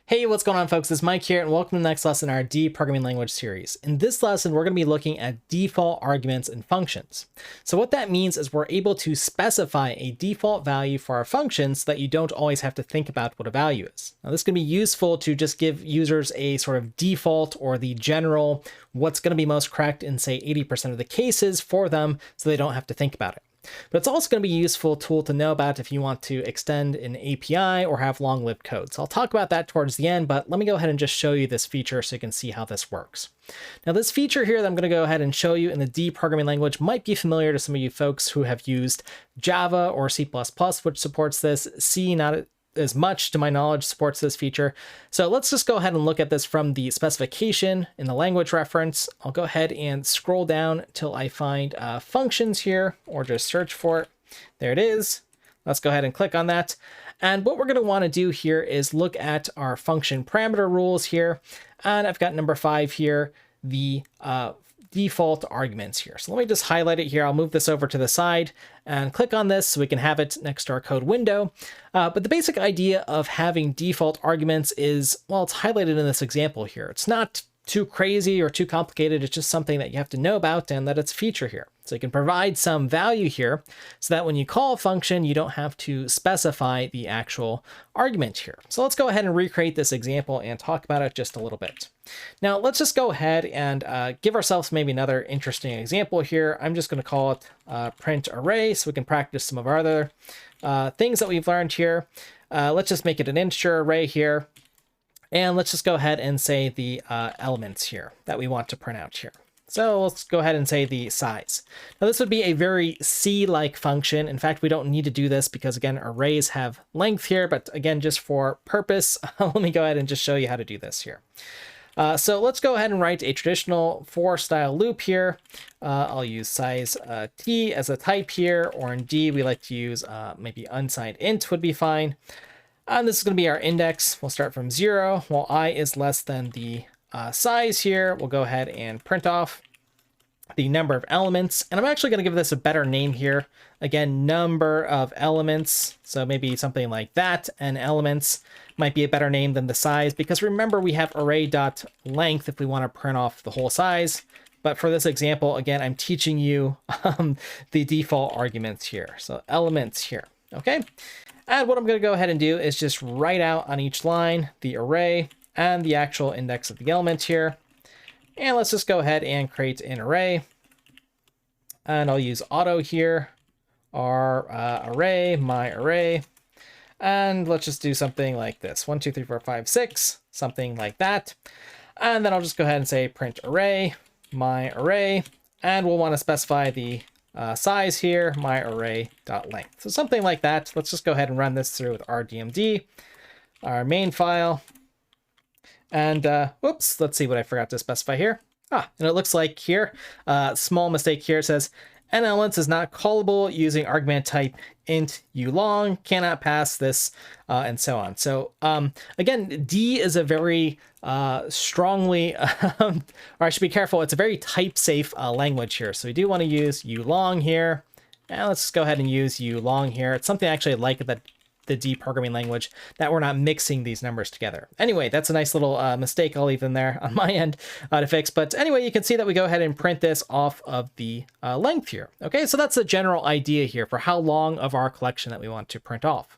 Hey, what's going on, folks? It's Mike here, and welcome to the next lesson in our D programming language series. In this lesson, we're going to be looking at default arguments and functions. So what that means is we're able to specify a default value for our functions so that you don't always have to think about what a value is. Now, this can be useful to just give users a sort of default or the general what's going to be most correct in, say, 80% of the cases for them so they don't have to think about it. But it's also going to be a useful tool to know about if you want to extend an API or have long-lived code. So I'll talk about that towards the end, but let me go ahead and just show you this feature so you can see how this works. Now, this feature here that I'm going to go ahead and show you in the D programming language might be familiar to some of you folks who have used Java or C++, which supports this. C, not as much, to my knowledge, supports this feature. So let's just go ahead and look at this from the specification in the language reference. I'll go ahead and scroll down till I find functions here, or just search for it. There it is. Let's go ahead and click on that. And what we're going to want to do here is look at our function parameter rules here. And I've got number 5 here, the default arguments here. So let me just highlight it here. I'll move this over to the side and click on this so we can have it next to our code window. But the basic idea of having default arguments is, well, it's highlighted in this example here. It's not too crazy or too complicated. It's just something that you have to know about and that it's a feature here. So you can provide some value here so that when you call a function, you don't have to specify the actual argument here. So let's go ahead and recreate this example and talk about it just a little bit. Now, let's just go ahead and give ourselves maybe another interesting example here. I'm just going to call it print array so we can practice some of our other things that we've learned here. Let's just make it an integer array here. And let's just go ahead and say the elements here that we want to print out here. So let's go ahead and say the size. Now, this would be a very C-like function. In fact, we don't need to do this because, again, arrays have length here. But again, just for purpose, let me go ahead and just show you how to do this here. So let's go ahead and write a traditional for style loop here. I'll use size t as a type here, or in D, we like to use maybe unsigned int would be fine. And this is going to be our index. We'll start from 0. While I is less than the size here, we'll go ahead and print off the number of elements. And I'm actually going to give this a better name here. Again, number of elements. So maybe something like that. And elements might be a better name than the size, because remember, we have array.length if we want to print off the whole size. But for this example, again, I'm teaching you the default arguments here. So elements here. Okay. And what I'm going to go ahead and do is just write out on each line the array and the actual index of the element here. And let's just go ahead and create an array. And I'll use auto here, our array, my array. And let's just do something like this. 1, 2, 3, 4, 5, 6, something like that. And then I'll just go ahead and say print array, my array. And we'll want to specify the size here, my array.length. So something like that. Let's just go ahead and run this through with RDMD, our main file. And whoops, let's see what I forgot to specify here. And it looks like here, small mistake here. It says n elements is not callable using argument type int ulong, cannot pass this, and so on. So again, D is a very strongly, or I should be careful, it's a very type safe language here. So we do want to use ulong here. And let's just go ahead and use ulong here. It's something I actually like that the D programming language, that we're not mixing these numbers together. Anyway, that's a nice little mistake I'll leave in there on my end to fix. But anyway, you can see that we go ahead and print this off of the length here. Okay, so that's the general idea here for how long of our collection that we want to print off.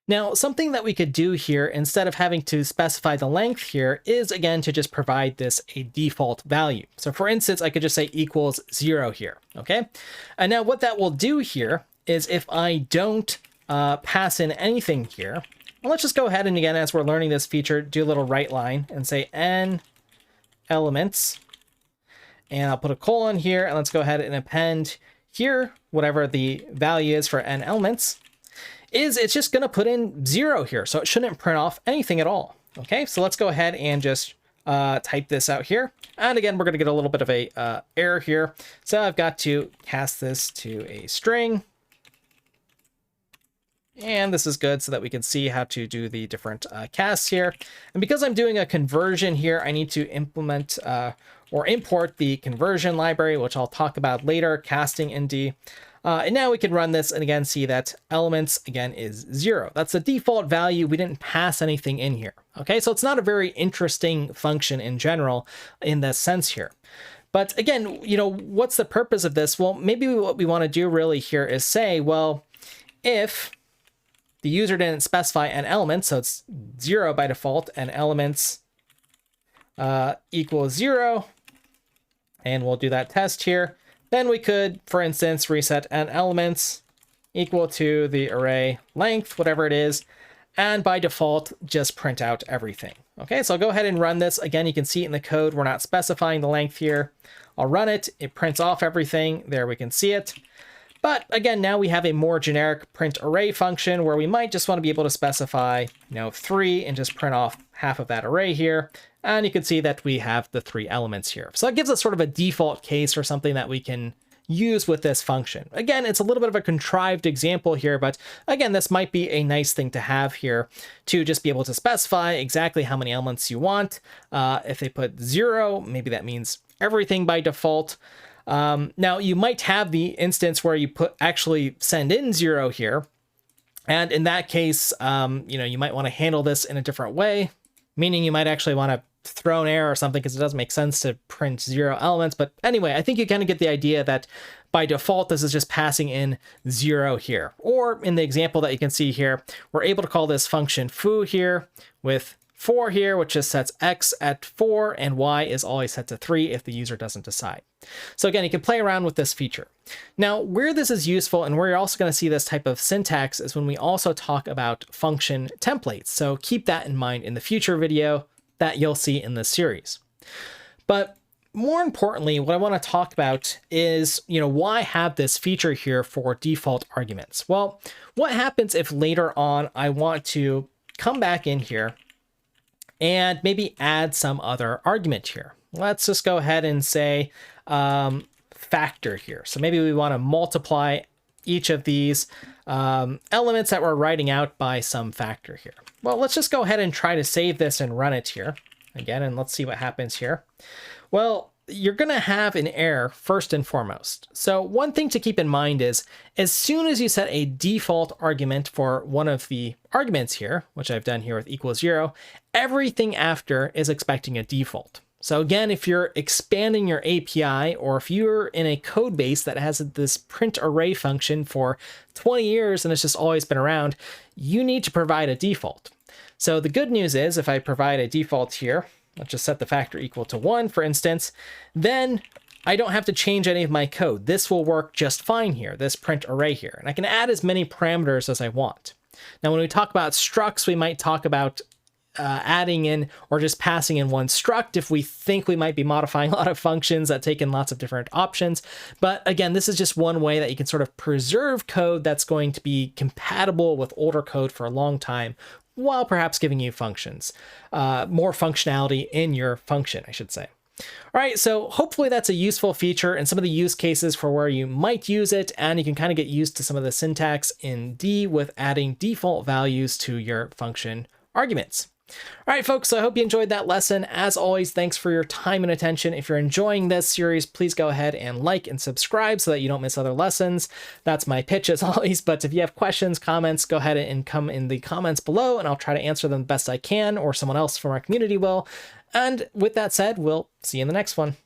Now, something that we could do here, instead of having to specify the length here, is again to just provide this a default value. So for instance, I could just say equals 0 here, okay? And now what that will do here is if I don't pass in anything here, well, let's just go ahead and, again, as we're learning this feature, do a little write line and say n elements. And I'll put a colon here, and let's go ahead and append here whatever the value is for n elements. It's just going to put in 0 here, so it shouldn't print off anything at all. Okay, so let's go ahead and just type this out here. And again, we're going to get a little bit of a error here. So I've got to cast this to a string. And this is good so that we can see how to do the different casts here. And because I'm doing a conversion here, I need to implement or import the conversion library, which I'll talk about later, casting in D. And now we can run this and again see that elements again is 0. That's the default value. We didn't pass anything in here. Okay, so it's not a very interesting function in general in this sense here. But again, what's the purpose of this? Well, maybe what we want to do really here is say, well, if the user didn't specify an element, so it's 0 by default, and elements equals 0, and we'll do that test here, then we could, for instance, reset an elements equal to the array length, whatever it is, and by default, just print out everything. Okay, so I'll go ahead and run this. Again, you can see it in the code. We're not specifying the length here. I'll run it. It prints off everything. There we can see it. But again, now we have a more generic print array function where we might just want to be able to specify, 3 and just print off half of that array here. And you can see that we have the 3 elements here. So that gives us sort of a default case or something that we can use with this function. Again, it's a little bit of a contrived example here, but again, this might be a nice thing to have here to just be able to specify exactly how many elements you want. If they put 0, maybe that means everything by default. Now you might have the instance where you actually send in 0 here. And in that case, you might want to handle this in a different way, meaning you might actually want to throw an error or something because it doesn't make sense to print 0 elements. But anyway, I think you kind of get the idea that by default, this is just passing in 0 here. Or in the example that you can see here, we're able to call this function foo here with 4 here, which just sets x at 4 and y is always set to 3 if the user doesn't decide. So again, you can play around with this feature. Now, where this is useful and where you're also going to see this type of syntax is when we also talk about function templates. So keep that in mind in the future video that you'll see in this series. But more importantly, what I want to talk about is, why have this feature here for default arguments? Well, what happens if later on I want to come back in here and maybe add some other argument here? Let's just go ahead and say factor here. So maybe we want to multiply each of these elements that we're writing out by some factor here. Well, let's just go ahead and try to save this and run it here again, and let's see what happens here. Well, you're going to have an error first and foremost. So one thing to keep in mind is as soon as you set a default argument for one of the arguments here, which I've done here with equals 0, everything after is expecting a default. So again, if you're expanding your API, or if you're in a code base that has this print array function for 20 years and it's just always been around, you need to provide a default. So the good news is if I provide a default here, let's just set the factor equal to 1, for instance, then I don't have to change any of my code. This will work just fine here, this print array here. And I can add as many parameters as I want. Now, when we talk about structs, we might talk about adding in or just passing in one struct if we think we might be modifying a lot of functions that take in lots of different options. But again, this is just one way that you can sort of preserve code that's going to be compatible with older code for a long time, while perhaps giving you functions, more functionality in your function, I should say. All right, so hopefully that's a useful feature and some of the use cases for where you might use it, and you can kind of get used to some of the syntax in D with adding default values to your function arguments. All right, folks, so I hope you enjoyed that lesson. As always, thanks for your time and attention. If you're enjoying this series, please go ahead and like and subscribe so that you don't miss other lessons. That's my pitch as always, but if you have questions, comments, go ahead and come in the comments below and I'll try to answer them the best I can, or someone else from our community will. And with that said, we'll see you in the next one.